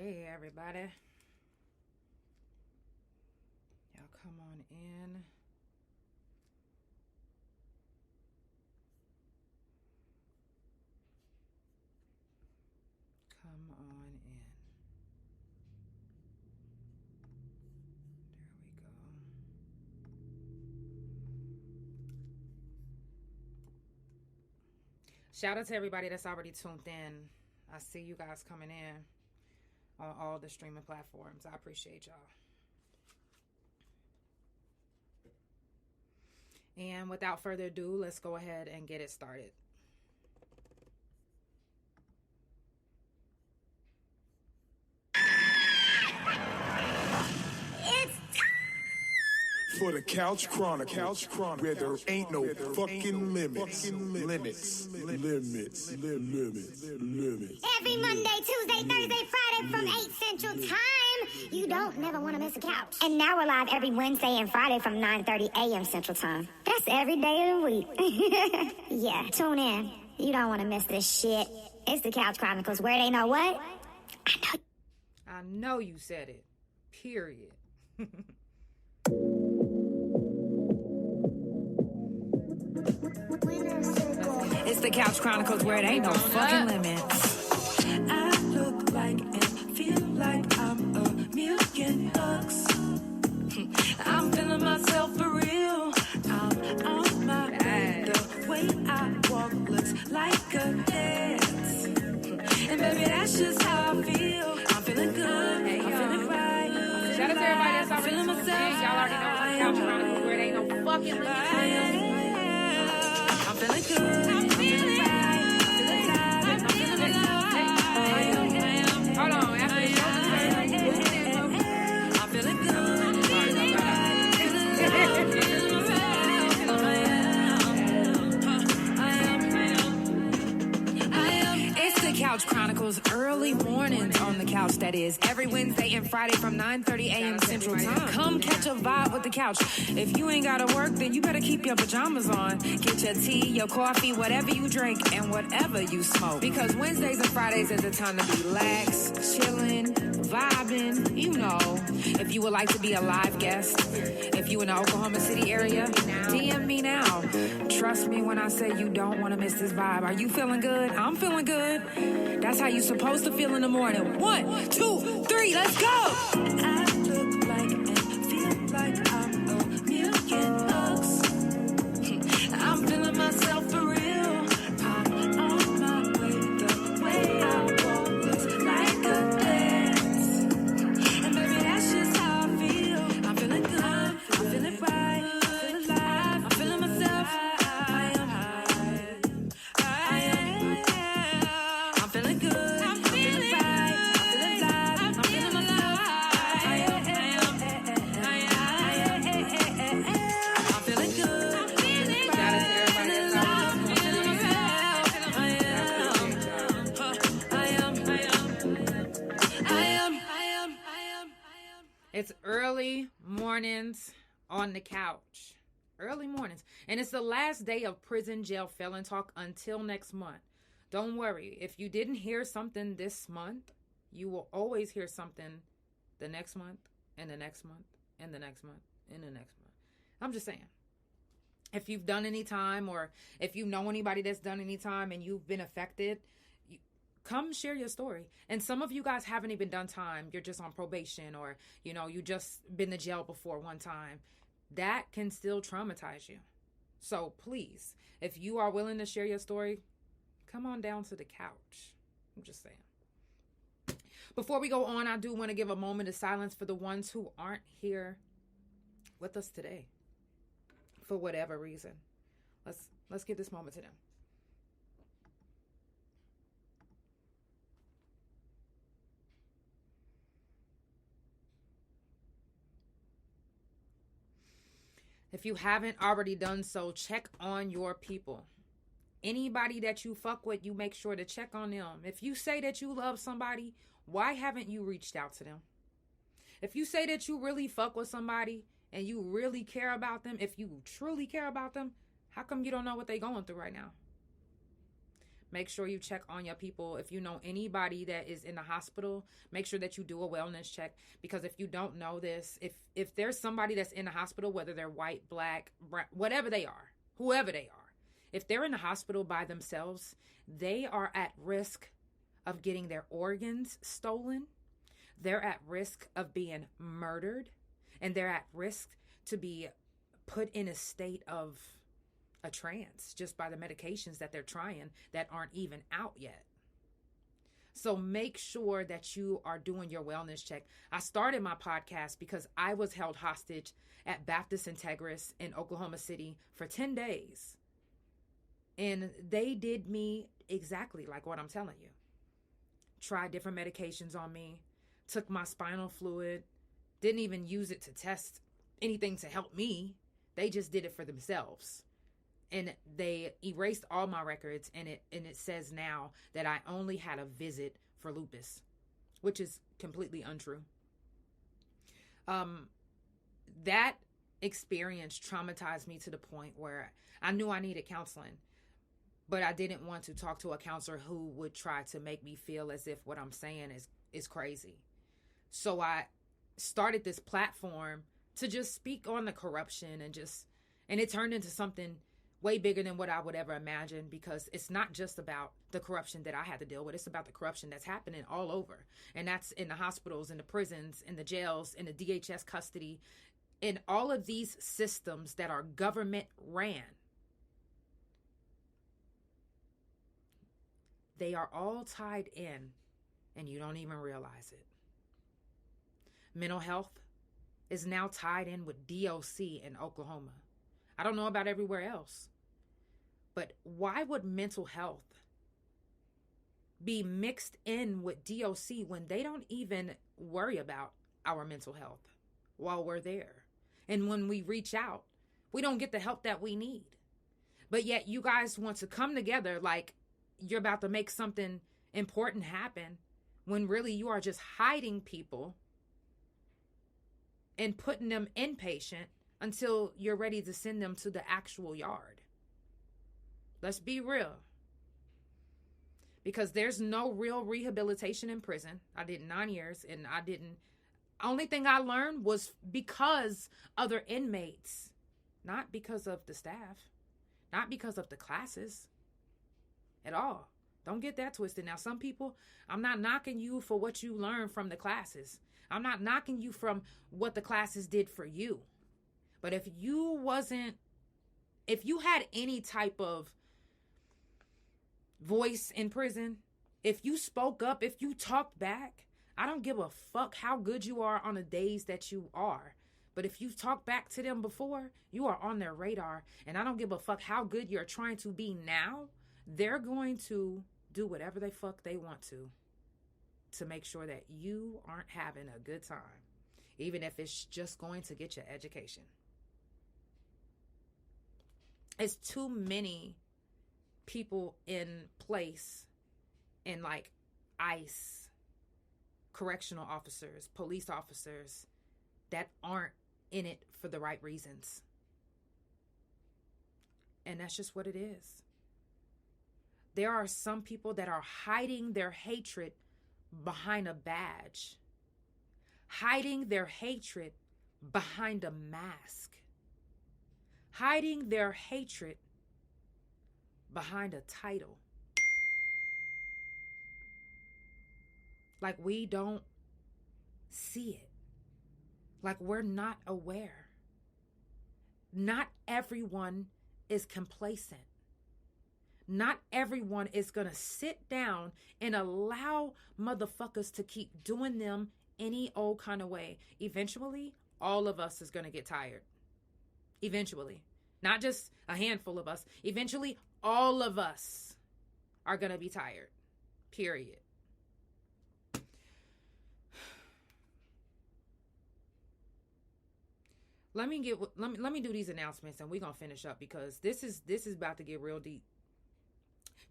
Hey, everybody. Y'all come on in. Come on in. There we go. Shout out to everybody that's already tuned in. I see you guys coming in on all the streaming platforms. I appreciate y'all. And without further ado, let's go ahead and get it started. For the Couch Chronicles, where there ain't no fucking limits. Limits. Every Monday, Tuesday, Thursday, Friday from 8 Central Time. You don't never want to miss a couch. And now we're live every Wednesday and Friday from 9:30 a.m. Central Time. That's every day of the week. Yeah, tune in. You don't want to miss this shit. It's the Couch Chronicles, where they know what? I know you said it. Period. It's the Couch Chronicles, where it ain't no fucking limits. I look like and feel like I'm $1,000,000. I'm feeling myself for real. I'm on my way. The way I walk looks like a dance. And baby, that's just how I feel. I'm feeling good. Hey, I'm feeling right. Shout out to everybody that's already tuned in. Y'all already know it's the Couch Chronicles, where it ain't no fucking limits. I'm feeling good. I'm feeling right. I'm feeling tired. I'm feeling alive. Hold on, after the show, I'm feeling good. I'm feeling right. It's the Couch Chronicles, early mornings on the couch, that is. Every Wednesday and Friday from 9:30 a.m. Central Time. Come catch a vibe with the couch. If you ain't gotta work, then you better keep your pajamas on. Get your tea, your coffee, whatever you drink, and whatever you smoke. Because Wednesdays and Fridays is the time to relax, chilling, vibing, you know. If you would like to be a live guest, if you in the Oklahoma City area, DM me now. Trust me when I say you don't want to miss this vibe. Are you feeling good? I'm feeling good. That's how you supposed to feel in the morning. 1, 2, 3, let's go! I look like and feel like I'm $1,000,000. I'm feeling myself for real. I'm on my way. The way I walk looks like a dance. And baby, that's just how I feel. I'm feeling good. I'm feeling right. I'm feeling alive. I'm feeling myself. I am high. I'm feeling good. I'm feeling right. I'm feeling alive. I'm feeling myself. I'm feeling good. I'm feeling It's early mornings on the couch. Early mornings. And it's the last day of Prison Jail Felon Talk until next month. Don't worry. If you didn't hear something this month, you will always hear something the next month and the next month and the next month and the next month. I'm just saying. If you've done any time, or if you know anybody that's done any time and you've been affected, come share your story. And some of you guys haven't even done time. You're just on probation, or, you know, you just been to jail before one time. That can still traumatize you. So please, if you are willing to share your story, come on down to the couch. I'm just saying. Before we go on, I do want to give a moment of silence for the ones who aren't here with us today for whatever reason. Let's give this moment to them. If you haven't already done so, check on your people. Anybody that you fuck with, you make sure to check on them. If you say that you love somebody, why haven't you reached out to them? If you say that you really fuck with somebody and you really care about them, if you truly care about them, how come you don't know what they're going through right now? Make sure you check on your people. If you know anybody that is in the hospital, make sure that you do a wellness check. Because if you don't know this, if there's somebody that's in the hospital, whether they're white, black, brown, whatever they are, whoever they are, if they're in the hospital by themselves, they are at risk of getting their organs stolen. They're at risk of being murdered. And they're at risk to be put in a state of a trance just by the medications that they're trying that aren't even out yet. So make sure that you are doing your wellness check. I started my podcast because I was held hostage at Baptist Integris in Oklahoma City for 10 days. And they did me exactly like what I'm telling you. Tried different medications on me, took my spinal fluid, didn't even use it to test anything to help me. They just did it for themselves. And they erased all my records, and it says now that I only had a visit for lupus, which is completely untrue. That experience traumatized me to the point where I knew I needed counseling, but I didn't want to talk to a counselor who would try to make me feel as if what I'm saying is crazy. So I started this platform to just speak on the corruption and it turned into something way bigger than what I would ever imagine, because it's not just about the corruption that I had to deal with. It's about the corruption that's happening all over. And that's in the hospitals, in the prisons, in the jails, in the DHS custody, in all of these systems that are government ran. They are all tied in, and you don't even realize it. Mental health is now tied in with DOC in Oklahoma. I don't know about everywhere else, but why would mental health be mixed in with DOC when they don't even worry about our mental health while we're there? And when we reach out, we don't get the help that we need. But yet you guys want to come together like you're about to make something important happen, when really you are just hiding people and putting them inpatient until you're ready to send them to the actual yard. Let's be real. Because there's no real rehabilitation in prison. I did 9 years, and only thing I learned was because other inmates, not because of the staff, not because of the classes at all. Don't get that twisted. Now, some people, I'm not knocking you for what you learned from the classes. I'm not knocking you from what the classes did for you. But if you had any type of voice in prison, if you spoke up, if you talked back, I don't give a fuck how good you are on the days that you are. But if you talk back to them before, you are on their radar. And I don't give a fuck how good you're trying to be now. They're going to do whatever the fuck they want to make sure that you aren't having a good time, even if it's just going to get your education. It's too many people in place in like ICE, correctional officers, police officers that aren't in it for the right reasons. And that's just what it is. There are some people that are hiding their hatred behind a badge, hiding their hatred behind a mask, hiding their hatred behind a title. Like we don't see it. Like we're not aware. Not everyone is complacent. Not everyone is going to sit down and allow motherfuckers to keep doing them any old kind of way. Eventually, all of us is going to get tired. Eventually. Not just a handful of us. Eventually, all of us are going to be tired. Period. Let me do these announcements and we're going to finish up, because this is about to get real deep.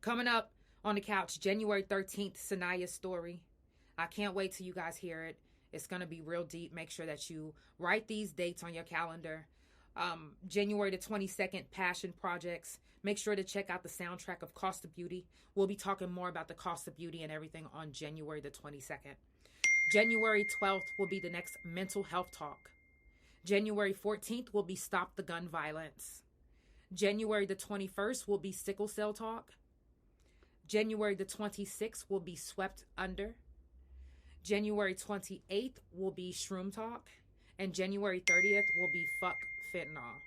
Coming up on the couch, January 13th, SaNai's story. I can't wait till you guys hear it. It's going to be real deep. Make sure that you write these dates on your calendar. January the 22nd, Passion Projects. Make sure to check out the soundtrack of Cost of Beauty. We'll be talking more about the cost of beauty and everything on January the 22nd. January 12th will be the next mental health talk. January 14th will be Stop the Gun Violence. January the 21st will be Sickle Cell Talk. January the 26th will be Swept Under. January 28th will be Shroom Talk. And January 30th will be Fuck Fentanyl.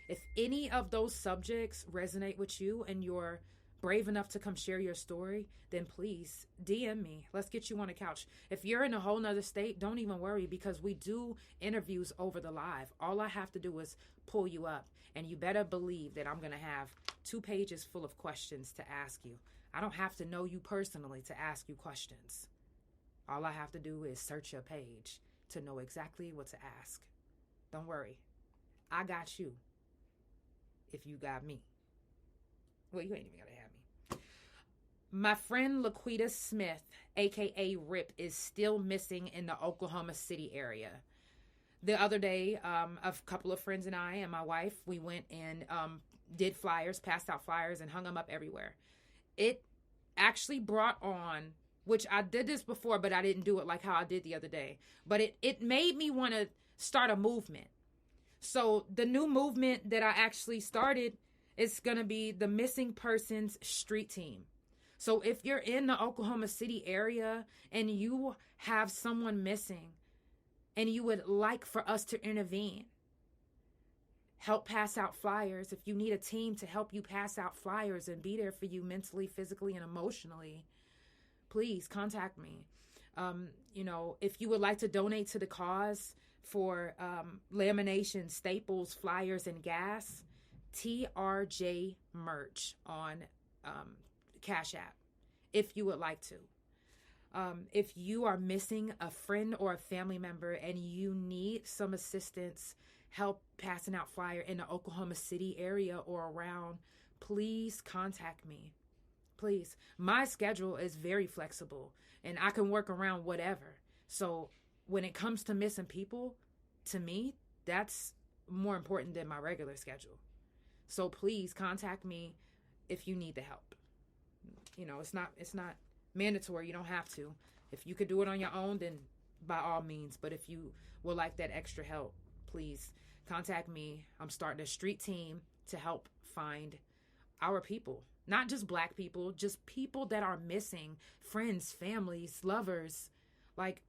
If any of those subjects resonate with you and you're brave enough to come share your story, then please DM me. Let's get you on the couch. If you're in a whole nother state, don't even worry, because we do interviews over the live. All I have to do is pull you up, and you better believe that I'm going to have 2 pages full of questions to ask you. I don't have to know you personally to ask you questions. All I have to do is search your page to know exactly what to ask. Don't worry. I got you if you got me. Well, you ain't even got to have me. My friend Laquita Smith, a.k.a. Rip, is still missing in the Oklahoma City area. The other day, a couple of friends and I and my wife, we went and did flyers, passed out flyers, and hung them up everywhere. It actually brought on, which I did this before, but I didn't do it like how I did the other day. But it made me want to start a movement. So the new movement that I actually started is going to be the Missing Persons Street Team. So if you're in the Oklahoma City area and you have someone missing and you would like for us to intervene, help pass out flyers. If you need a team to help you pass out flyers and be there for you mentally, physically, and emotionally, please contact me. If you would like to donate to the cause for lamination, staples, flyers, and gas, TRJ merch on Cash App, if you would like to. If you are missing a friend or a family member and you need some assistance, help passing out flyer in the Oklahoma City area or around, please contact me. Please. My schedule is very flexible and I can work around whatever. So when it comes to missing people, to me, that's more important than my regular schedule. So please contact me if you need the help. It's not mandatory. You don't have to. If you could do it on your own, then by all means. But if you would like that extra help, please contact me. I'm starting a street team to help find our people. Not just Black people, just people that are missing, friends, families, lovers. Like,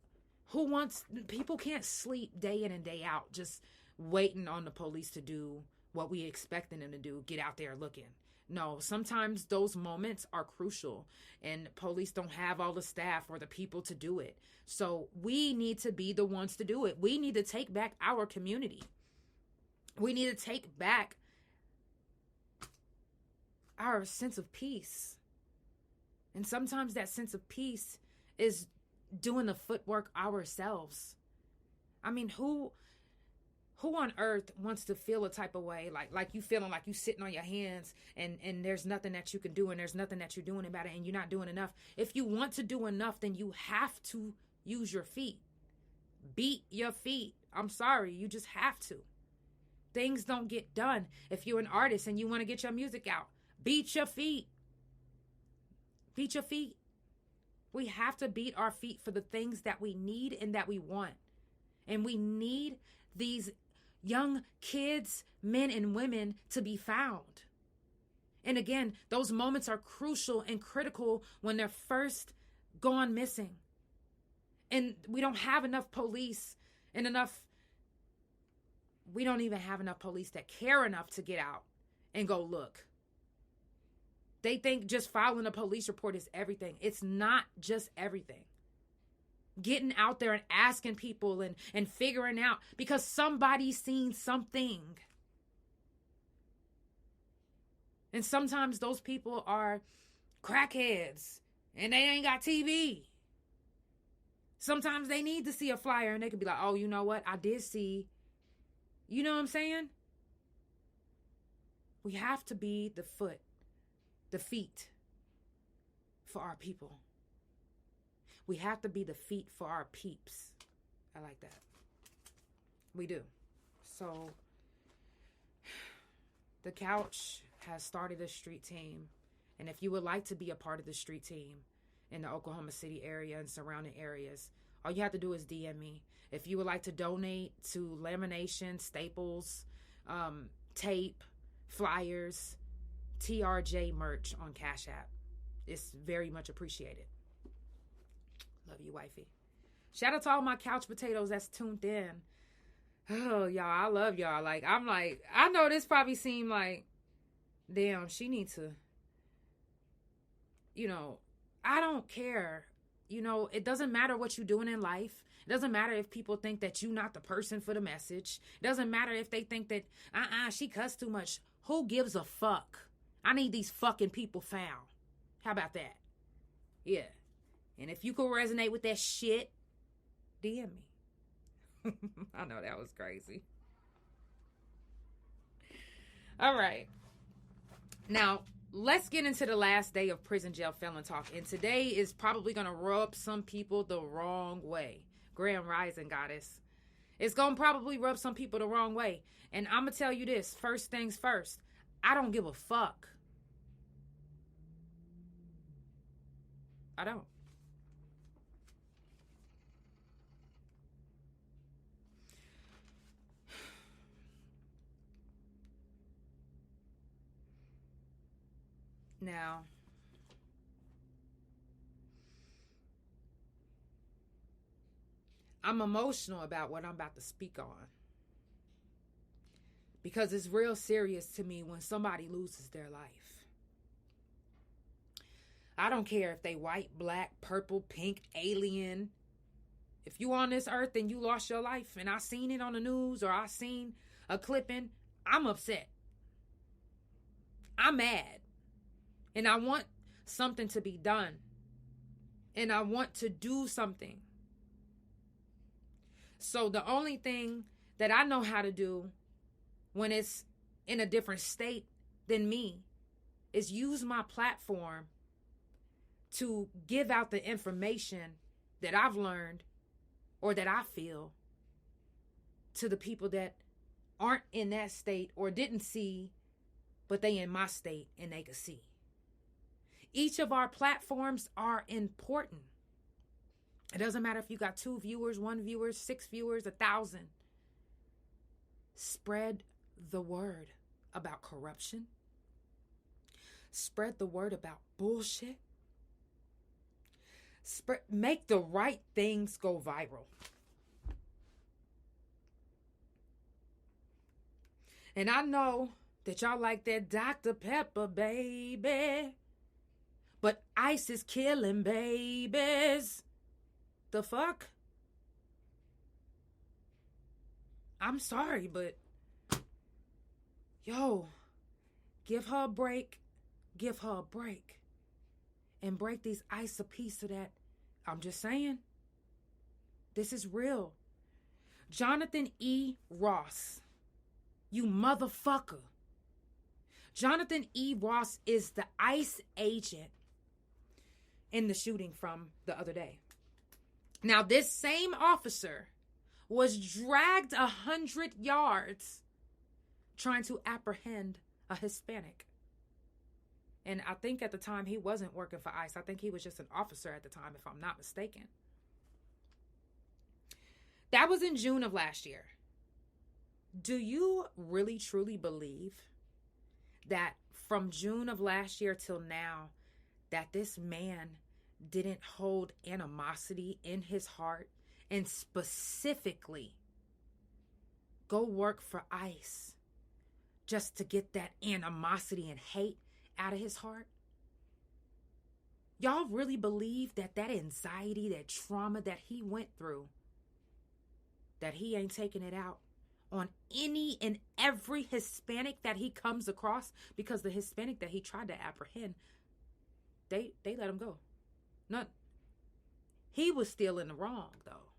people can't sleep day in and day out just waiting on the police to do what we expecting them to do, get out there looking. No, sometimes those moments are crucial and police don't have all the staff or the people to do it. So we need to be the ones to do it. We need to take back our community. We need to take back our sense of peace. And sometimes that sense of peace is doing the footwork ourselves. I mean, who on earth wants to feel a type of way like you feeling like you sitting on your hands and there's nothing that you can do and there's nothing that you're doing about it and you're not doing enough? If you want to do enough, then you have to use your feet. Beat your feet. I'm sorry, you just have to. Things don't get done. If you're an artist and you want to get your music out, beat your feet. Beat your feet. We have to beat our feet for the things that we need and that we want. And we need these young kids, men and women, to be found. And again, those moments are crucial and critical when they're first gone missing. And we don't have enough police and we don't even have enough police that care enough to get out and go look. They think just filing a police report is everything. It's not just everything. Getting out there and asking people and figuring out, because somebody's seen something. And sometimes those people are crackheads and they ain't got TV. Sometimes they need to see a flyer and they could be like, oh, you know what? I did see. You know what I'm saying? We have to be the feet for our people. We have to be the feet for our peeps. I like that. We do. So The Couch has started a street team. And if you would like to be a part of the street team in the Oklahoma City area and surrounding areas, all you have to do is DM me. If you would like to donate to lamination, staples, tape, flyers, TRJ merch on Cash App, it's very much appreciated. Love you, wifey. Shout out to all my couch potatoes that's tuned in. Oh, y'all, I love y'all. I know this probably seemed like, damn, she needs to, I don't care. It doesn't matter what you're doing in life. It doesn't matter if people think that you're not the person for the message. It doesn't matter if they think that, she cussed too much. Who gives a fuck? I need these fucking people found. How about that? Yeah. And if you can resonate with that shit, DM me. I know that was crazy. All right. Now, let's get into the last day of Prison Jail Felon Talk. And today is probably going to rub some people the wrong way. Grand Rising, Goddess. It's going to probably rub some people the wrong way. And I'm going to tell you this. First things first. I don't give a fuck. I don't. Now, I'm emotional about what I'm about to speak on. Because it's real serious to me when somebody loses their life. I don't care if they white, black, purple, pink, alien. If you on this earth and you lost your life and I seen it on the news or I seen a clipping, I'm upset. I'm mad. And I want something to be done. And I want to do something. So the only thing that I know how to do when it's in a different state than me is use my platform to give out the information that I've learned or that I feel to the people that aren't in that state or didn't see, but they in my state and they could see. Each of our platforms are important. It doesn't matter if you got 2 viewers, 1 viewer, 6 viewers, 1,000. Spread the word about corruption. Spread the word about bullshit. Make the right things go viral. And I know that y'all like that Dr. Pepper, baby. But ice is killing babies. The fuck? I'm sorry, but give her a break. Give her a break. And break these ice a piece of that. I'm just saying. This is real. Jonathan E. Ross. You motherfucker. Jonathan E. Ross is the ICE agent in the shooting from the other day. Now, this same officer was dragged 100 yards trying to apprehend a Hispanic. And I think at the time he wasn't working for ICE. I think he was just an officer at the time, if I'm not mistaken. That was in June of last year. Do you really, truly believe that from June of last year till now, that this man didn't hold animosity in his heart and specifically go work for ICE just to get that animosity and hate out of his heart? Y'all really believe that anxiety, that trauma that he went through, that he ain't taking it out on any and every Hispanic that he comes across? Because the Hispanic that he tried to apprehend, they let him go. He was still in the wrong, though.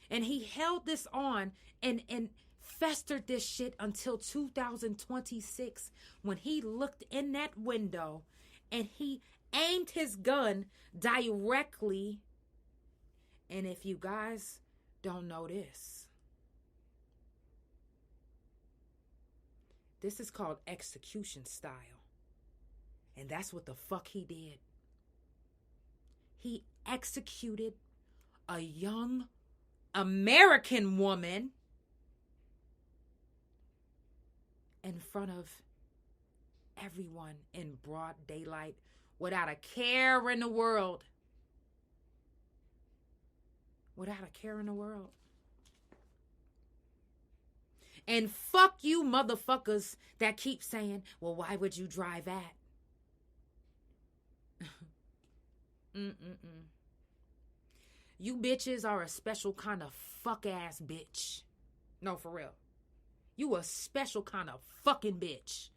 And he held this on and festered this shit until 2026, when he looked in that window and he aimed his gun directly. And if you guys don't know this, This is called execution style. And that's what the fuck he did. He executed a young American woman in front of everyone in broad daylight without a care in the world. Without a care in the world. And fuck you motherfuckers that keep saying, well, why would you drive at? You bitches are a special kind of fuck ass bitch. No, for real. You a special kind of fucking bitch.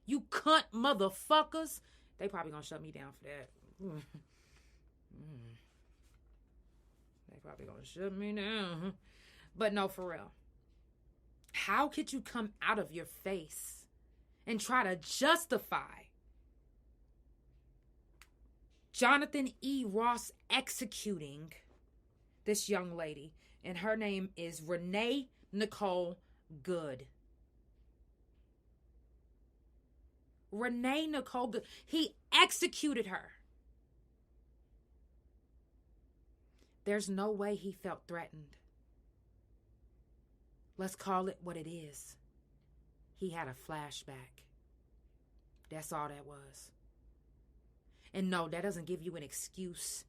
You cunt motherfuckers. They probably gonna shut me down for that. They probably gonna shut me down. But no, for real. How could you come out of your face and try to justify Jonathan E. Ross executing this young lady? And her name is Renee Nicole Good. Renee Nicole Good. He executed her. There's no way he felt threatened. Let's call it what it is. He had a flashback. That's all that was. And no, that doesn't give you an excuse.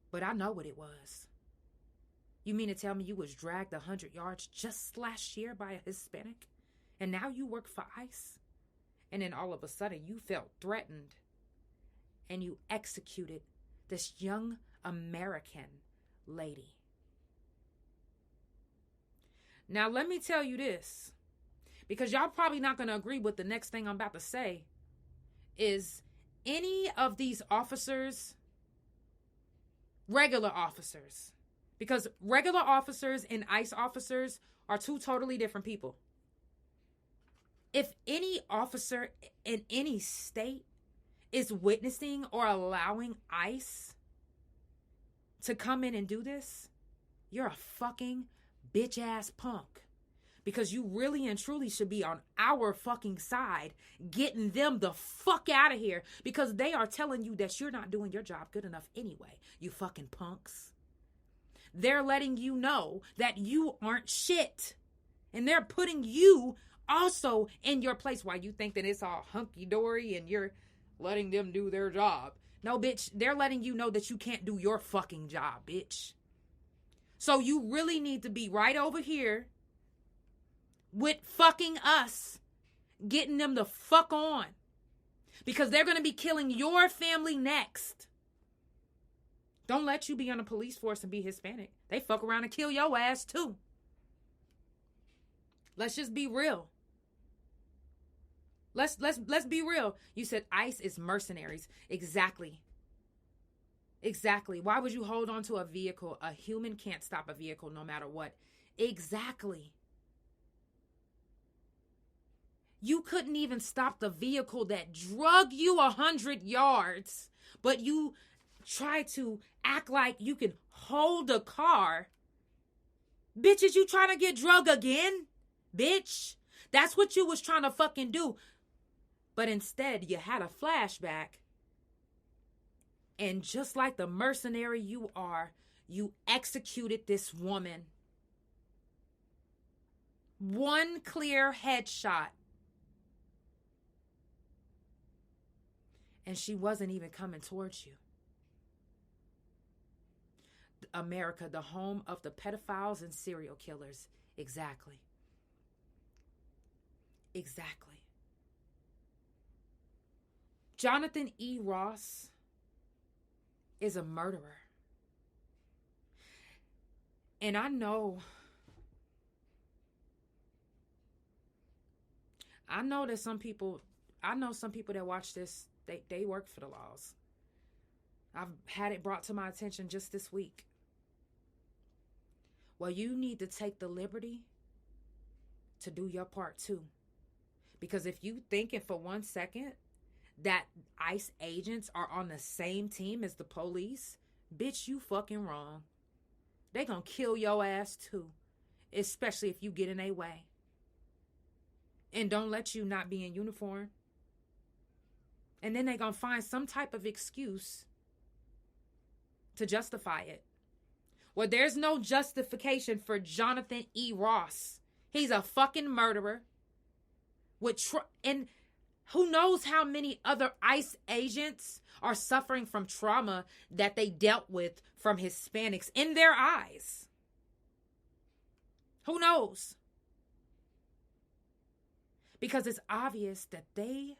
But I know what it was. You mean to tell me you was dragged 100 yards just last year by a Hispanic? And now you work for ICE? And then all of a sudden you felt threatened. And you executed this young American lady. Now, let me tell you this, because y'all probably not going to agree with the next thing I'm about to say, is any of these officers, regular officers, because regular officers and ICE officers are two totally different people. If any officer in any state is witnessing or allowing ICE to come in and do this, you're a fucking bitch ass punk, because you really and truly should be on our fucking side getting them the fuck out of here, because they are telling you that you're not doing your job good enough anyway, you fucking punks. They're letting you know that you aren't shit, and they're putting you also in your place while you think that it's all hunky-dory and you're letting them do their job. No, bitch, they're letting you know that you can't do your fucking job, bitch. So you really need to be right over here with fucking us, getting them the fuck on. Because they're going to be killing your family next. Don't let you be on the police force and be Hispanic. They fuck around and kill your ass too. Let's just be real. Let's be real. You said ICE is mercenaries. Exactly. Exactly. Why would you hold on to a vehicle? A human can't stop a vehicle no matter what. Exactly. You couldn't even stop the vehicle that drug you 100 yards, but you try to act like you can hold a car. Bitches, you trying to get drug again? Bitch. That's what you was trying to fucking do. But instead, you had a flashback. And just like the mercenary you are, you executed this woman. One clear headshot. And she wasn't even coming towards you. America, the home of the pedophiles and serial killers. Exactly. Exactly. Jonathan E. Ross is a murderer. And I know that some people that watch this, they work for the laws. I've had it brought to my attention just this week. Well, you need to take the liberty to do your part too. Because if you thinking for 1 second that ICE agents are on the same team as the police, bitch, you fucking wrong. They gonna kill your ass too. Especially if you get in their way. and don't let you not be in uniform. And then they're going to find some type of excuse to justify it. Well, there's no justification for Jonathan E. Ross. He's a fucking murderer. And who knows how many other ICE agents are suffering from trauma that they dealt with from Hispanics in their eyes. Who knows? Because it's obvious that they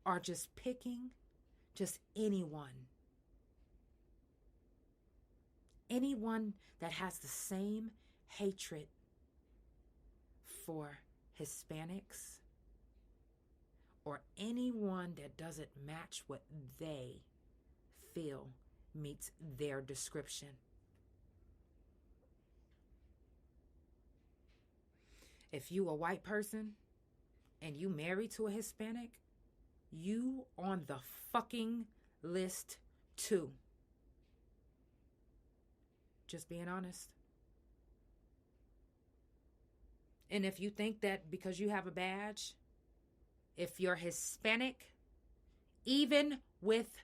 are just picking just anyone. Anyone that has the same hatred for Hispanics or anyone that doesn't match what they feel meets their description. If you a white person and you married to a Hispanic, you on the fucking list too. Just being honest. And if you think that because you have a badge, if you're Hispanic, even with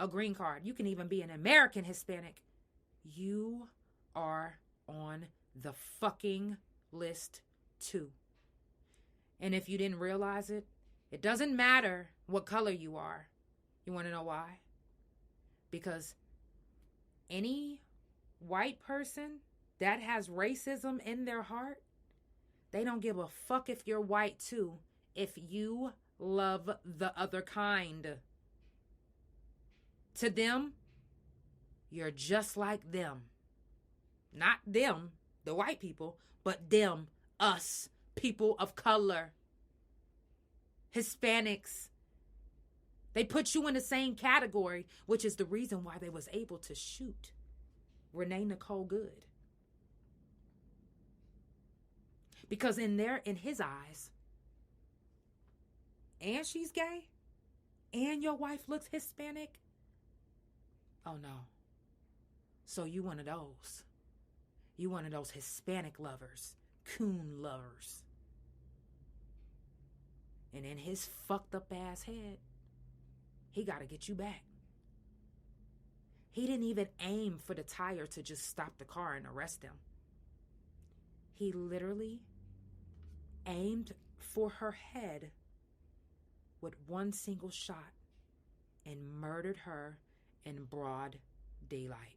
a green card, you can even be an American Hispanic, you are on the fucking list too. And if you didn't realize it, it doesn't matter what color you are. You want to know why? Because any white person that has racism in their heart, they don't give a fuck if you're white too, if you love the other kind. To them, you're just like them. Not them, the white people, but them, us, people of color, Hispanics. They put you in the same category, which is the reason why they was able to shoot Renee Nicole Good. Because in his eyes, and she's gay, and your wife looks Hispanic, oh no. So you one of those. You one of those Hispanic lovers, coon lovers. And in his fucked up ass head, he got to get you back. He didn't even aim for the tire to just stop the car and arrest him. He literally aimed for her head with one single shot and murdered her in broad daylight.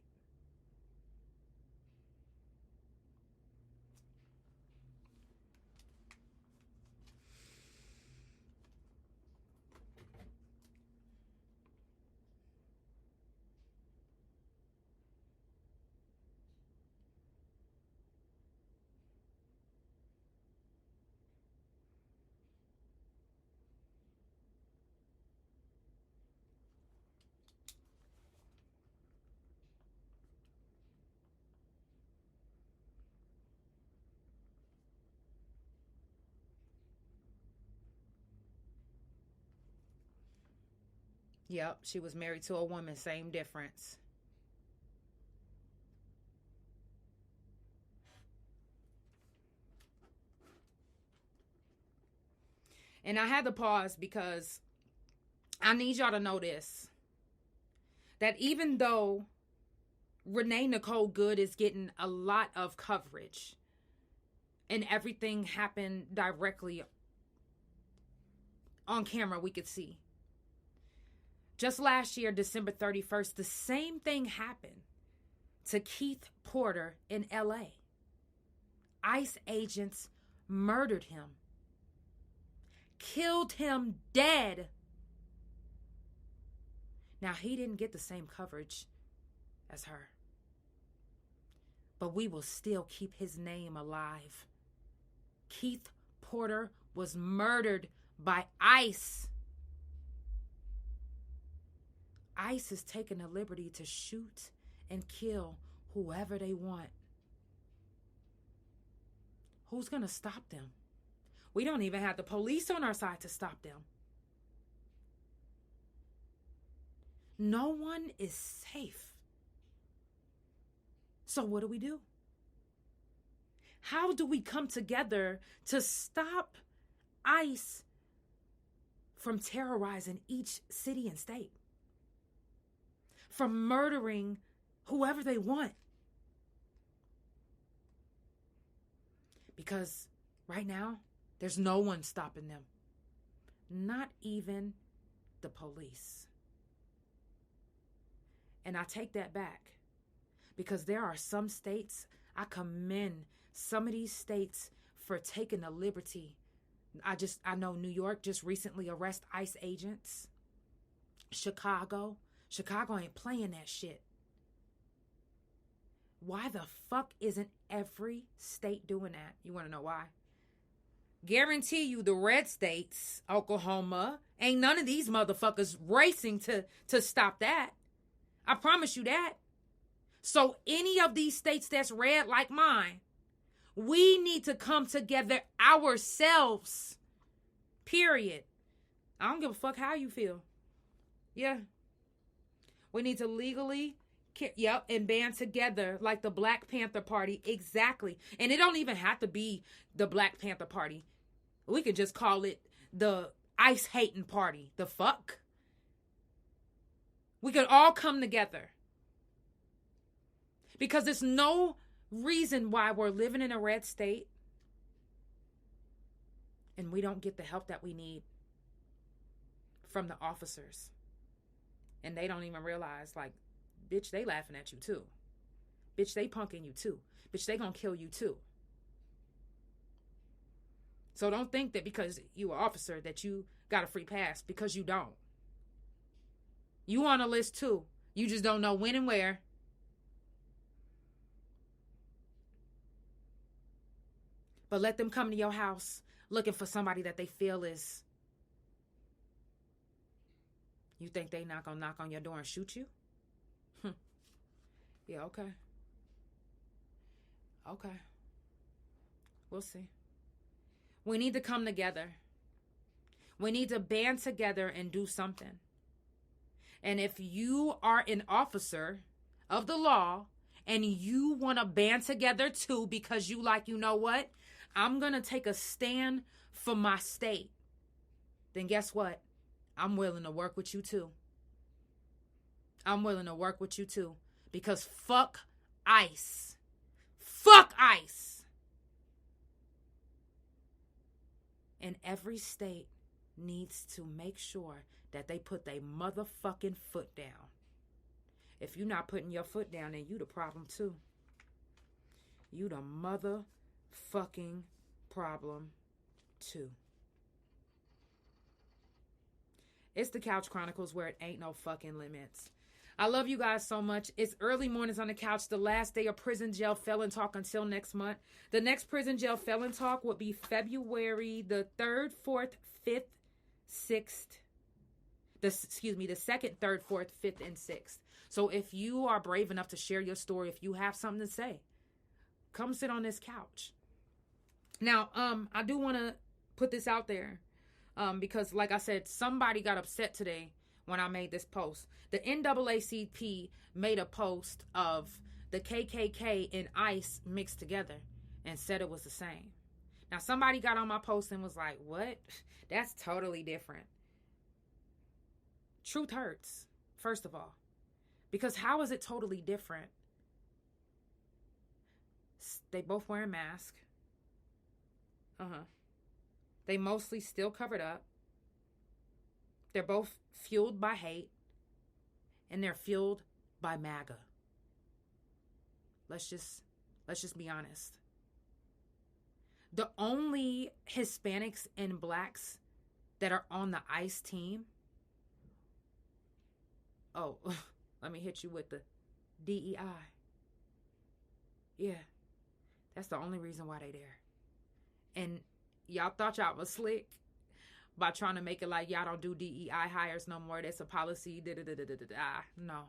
Yep, she was married to a woman, same difference. And I had to pause because I need y'all to know this. That even though Renee Nicole Good is getting a lot of coverage and everything happened directly on camera, we could see. Just last year, December 31st, the same thing happened to Keith Porter in LA. ICE agents murdered him, killed him dead. Now, he didn't get the same coverage as her, but we will still keep his name alive. Keith Porter was murdered by ICE. ICE is taking the liberty to shoot and kill whoever they want. Who's going to stop them? We don't even have the police on our side to stop them. No one is safe. So what do? How do we come together to stop ICE from terrorizing each city and state, from murdering whoever they want. Because right now, there's no one stopping them. Not even the police. And I take that back. Because there are some states, I commend some of these states for taking the liberty. I know New York just recently arrested ICE agents. Chicago ain't playing that shit. Why the fuck isn't every state doing that? You want to know why? Guarantee you the red states, Oklahoma, ain't none of these motherfuckers racing to stop that. I promise you that. So any of these states that's red like mine, we need to come together ourselves. Period. I don't give a fuck how you feel. Yeah. We need to legally, and band together like the Black Panther Party. Exactly. And it don't even have to be the Black Panther Party. We could just call it the ICE hating party. The fuck? We could all come together. Because there's no reason why we're living in a red state and we don't get the help that we need from the officers. And they don't even realize, like, bitch, they laughing at you too. Bitch, they punking you too. Bitch, they gonna kill you too. So don't think that because you an officer that you got a free pass, because you don't. You on a list too. You just don't know when and where. But let them come to your house looking for somebody that they feel is... You think they not gonna knock on your door and shoot you? Yeah, okay. Okay. We'll see. We need to come together. We need to band together and do something. And if you are an officer of the law and you want to band together too because you like, you know what? I'm going to take a stand for my state. Then guess what? I'm willing to work with you too. I'm willing to work with you too. Because fuck ICE. Fuck ICE. And every state needs to make sure that they put their motherfucking foot down. If you're not putting your foot down, then you the problem too. You the motherfucking problem too. It's the Couch Chronicles, where it ain't no fucking limits. I love you guys so much. It's early mornings on the couch, the last day of Prison Jail Felon Talk until next month. The next Prison Jail Felon Talk will be February the 3rd, 4th, 5th, 6th. The 2nd, 3rd, 4th, 5th, and 6th. So if you are brave enough to share your story, if you have something to say, come sit on this couch. Now, I do want to put this out there because, like I said, somebody got upset today when I made this post. The NAACP made a post of the KKK and ICE mixed together and said it was the same. Now, somebody got on my post and was like, what? That's totally different. Truth hurts, first of all. Because how is it totally different? They both wearing masks. They mostly still covered up. They're both fueled by hate. And they're fueled by MAGA. Let's just be honest. The only Hispanics and blacks that are on the ICE team. Oh, let me hit you with the DEI. Yeah, that's the only reason why they there. And y'all thought y'all was slick by trying to make it like y'all don't do DEI hires no more. That's a policy. No,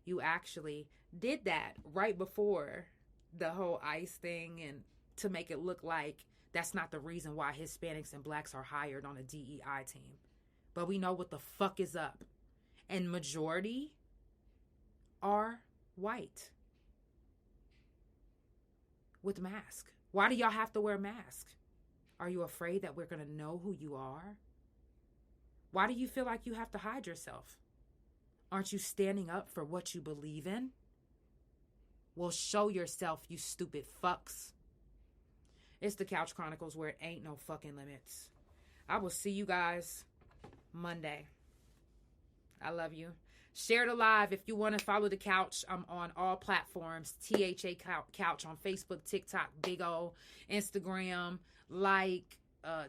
you actually did that right before the whole ICE thing, and to make it look like that's not the reason why Hispanics and blacks are hired on a DEI team. But we know what the fuck is up. And majority are white with mask. Why do y'all have to wear a mask? Are you afraid that we're going to know who you are? Why do you feel like you have to hide yourself? Aren't you standing up for what you believe in? Well, show yourself, you stupid fucks. It's the Couch Chronicles, where it ain't no fucking limits. I will see you guys Monday. I love you. Share the live if you want to follow the couch. I'm on all platforms. THA Couch on Facebook, TikTok, Big O, Instagram,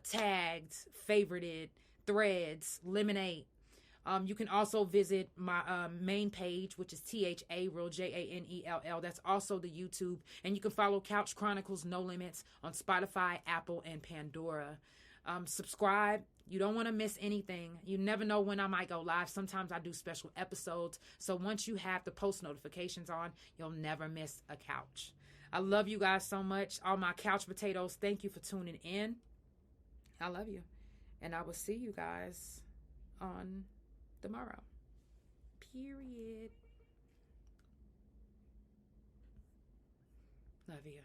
tagged, favorited, threads, lemonade. You can also visit my main page, which is THA Real JANELL. That's also the YouTube. And you can follow Couch Chronicles No Limits on Spotify, Apple, and Pandora. Subscribe. You don't want to miss anything. You never know when I might go live. Sometimes I do special episodes. So once you have the post notifications on, you'll never miss a couch. I love you guys so much. All my couch potatoes, thank you for tuning in. I love you. And I will see you guys on tomorrow. Period. Love you.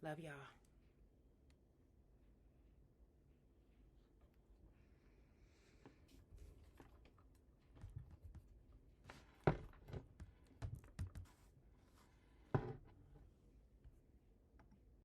Love y'all.